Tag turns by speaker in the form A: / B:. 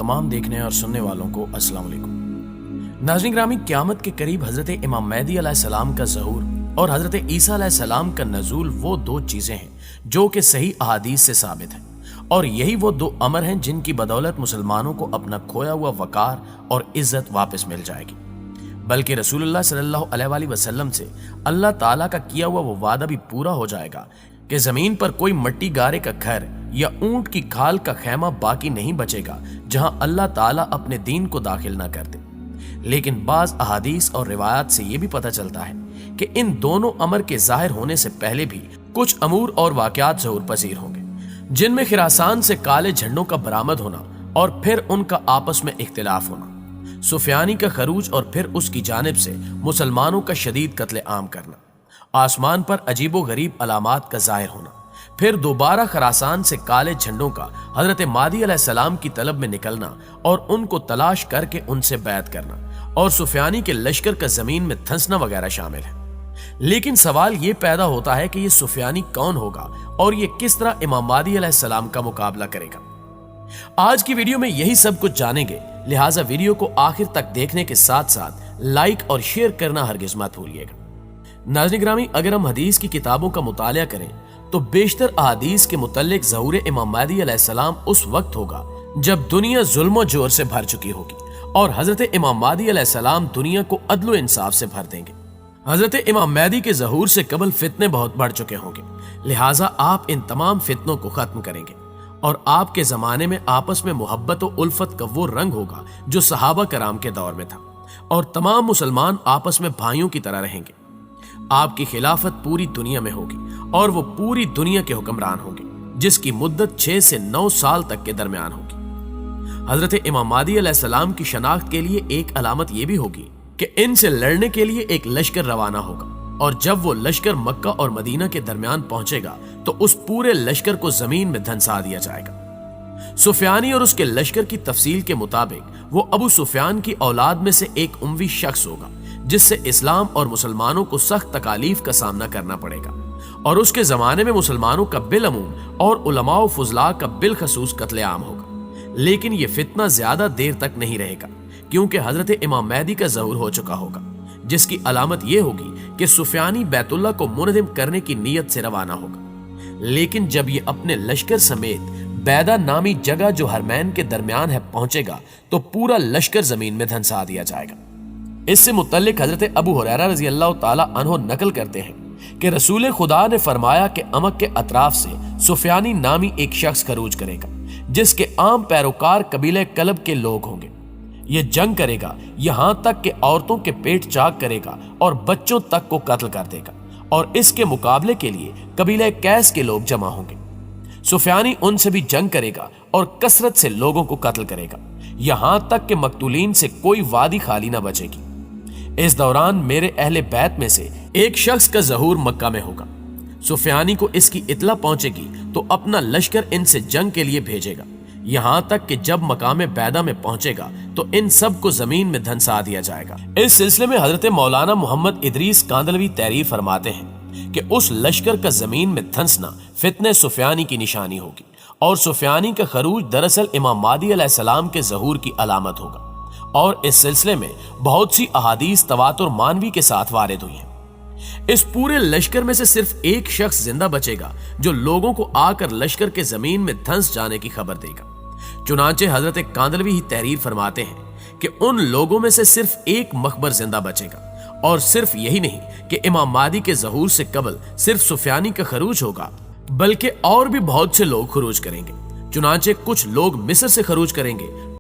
A: तमाम देखने और सुनने वालों को अस्सलाम वालेकुम। नाज़रीन ग्रामी, क़यामत के करीब हजरत इमाम मेहदी अलैहिस्सलाम का ज़हूर और हजरत ईसा अलैहिस्सलाम का नज़ूल वो दो चीजें हैं जो कि सही अहादीस से साबित हैं, और यही वो दो अमर हैं जिनकी बदौलत मुसलमानों को अपना खोया हुआ वकार और इज्जत वापस मिल जाएगी। बल्कि रसूलुल्लाह सल्लल्लाहु अलैहि वसल्लम से अल्लाह ताला का किया हुआ वो वादा भी पूरा हो जाएगा कि जमीन पर कोई मट्टी गारे का घर या ऊंट की खाल का खैमा बाकी नहीं बचेगा जहां अल्लाह ताला अपने दीन को दाखिल ना कर दे। लेकिन बाज अहादीस और रिवायात से यह भी पता चलता है कि इन दोनों अमर के जाहिर होने से पहले भी कुछ अमूर और वाकयात ज़हूर पजीर होंगे, जिनमें खिरासान से काले झंडों का बरामद होना और फिर उनका आपस में इख्तिलाफ होना, सुफियानी का खरूज और फिर उसकी जानिब से मुसलमानों का शदीद कत्ले आम करना, आसमान पर अजीबो गरीब अलामात का जाहिर होना, फिर दोबारा खरासान से काले झंडों का हजरत मादी अलैहिस्सलाम की तलब में निकलना और उनको तलाश करके उनसे बैत करना, और सुफियानी के लश्कर का जमीन में धंसना वगैरह शामिल है। लेकिन सवाल ये पैदा होता है कि ये सुफियानी कौन होगा और ये किस तरह इमाम मादी अलैहिस्सलाम का मुकाबला करेगा। आज की वीडियो में यही सब कुछ जानेंगे, लिहाजा वीडियो को आखिर तक देखने के साथ साथ लाइक और शेयर करना हरगिज मत भूलिएगा। नाज़रीन ग्रामी, अगर हम हदीस की किताबों का मुतालिया करें तो बेशतर अहादीस के मुतल्लिक ज़हूर इमाम महदी अलैहिस्सलाम उस वक्त होगा जब दुनिया जुल्म जोर से भर चुकी होगी और हजरत इमाम महदी अलैहिस्सलाम दुनिया को अदल इंसाफ से भर देंगे। हजरत इमाम महदी के ज़हूर से कबल फितने बहुत बढ़ चुके होंगे, लिहाजा आप इन तमाम फितनों को खत्म करेंगे और आपके जमाने में आपस में मोहब्बत और उल्फत का वो रंग होगा जो सहाबा कराम के दौर में था, और तमाम मुसलमान आपस में भाइयों की तरह रहेंगे। आपकी खिलाफत पूरी दुनिया में होगी और वो पूरी दुनिया के हुक्मरान होंगे, जिसकी मुद्दत 6 से 9 साल तक के दरमियान होगी। हजरत इमाम महदी अलैहिस्सलाम की शनाख्त के लिए एक अलामत यह भी होगी कि इनसे लड़ने के लिए एक लश्कर रवाना होगा, और जब वो लश्कर मक्का और मदीना के दरमियान पहुंचेगा तो उस पूरे लश्कर को जमीन में धंसा दिया जाएगा। सुफियानी और उसके लश्कर की तफसील के मुताबिक वो अबू सुफियान की औलाद में से एक उम्वी शख्स होगा जिससे इस्लाम और मुसलमानों को सख्त तकालीफ का सामना करना पड़ेगा, और उसके जमाने में मुसलमानों का बिलअमूम और उलमा फुजला का बिलखसूस कत्लेआम होगा। लेकिन यह फितना ज्यादा देर तक नहीं रहेगा, क्योंकि हजरत इमाम महदी का ज़हूर हो चुका होगा, जिसकी अलामत यह होगी कि सुफियानी बैतुल्लाह को मुनज़िम करने की नीयत से रवाना होगा। लेकिन जब ये अपने लश्कर समेत बैदा नामी जगह जो हरमैन के दरमियान है पहुंचेगा तो पूरा लश्कर जमीन में धंसा दिया जाएगा। इससे मुतल्लिक हजरत अबू हुरैरा रज़ी अल्लाह ताला अन्हो नकल करते हैं कि रसूल खुदा ने फरमाया कि अमक के अतराफ से सुफियानी नामी एक शख्स खरूज करेगा, जिसके आम पैरोकार कबीले कलब के लोग होंगे। ये जंग करेगा, यहां तक कि औरतों के पेट चाक करेगा और बच्चों तक को कत्ल कर देगा, और इसके मुकाबले के लिए कबीले कैस के लोग जमा होंगे। सुफियानी उनसे भी जंग करेगा और कसरत से लोगों को कत्ल करेगा, यहां तक कि मकतूलीन से कोई वादी खाली ना बचेगी। इस दौरान मेरे अहले बैत में से एक शख्स का ज़हूर मक्का में होगा। सुफियानी को इसकी इतला पहुंचेगी तो अपना लश्कर इनसे जंग के लिए भेजेगा, यहां तक कि जब मकामे बैदा में पहुंचेगा तो इन सब को जमीन में धंसा दिया जाएगा। इस सिलसिले में हजरत मौलाना मोहम्मद इदरीस कांदलवी तहरीर फरमाते हैं कि उस लश्कर का जमीन में धंसना फितने सुफियानी की निशानी होगी, और सुफियानी का खरूज दरअसल इमाम महदी अलैहिस्सलाम के ज़हूर की अलामत होगा। और इस सिलसिले में बहुत सी अहादीस तवातुर मानवी के साथ वारिद हुई हैं। इस पूरे लश्कर में से सिर्फ एक शख्स जिंदा बचेगा जो लोगों को आकर लश्कर के जमीन में धंस जाने की खबर देगा। चुनांचे हजरत कांदलवी ही तहरीर फरमाते हैं कि उन लोगों में से सिर्फ एक मखबर जिंदा बचेगा, और सिर्फ यही नहीं कि इमाम महदी के ज़हूर से कबल सिर्फ सुफियानी का खरूज होगा, बल्कि और भी बहुत से लोग खरूज करेंगे। चुनांचे कुछ लोग मिस्र से खरूज करेंगे,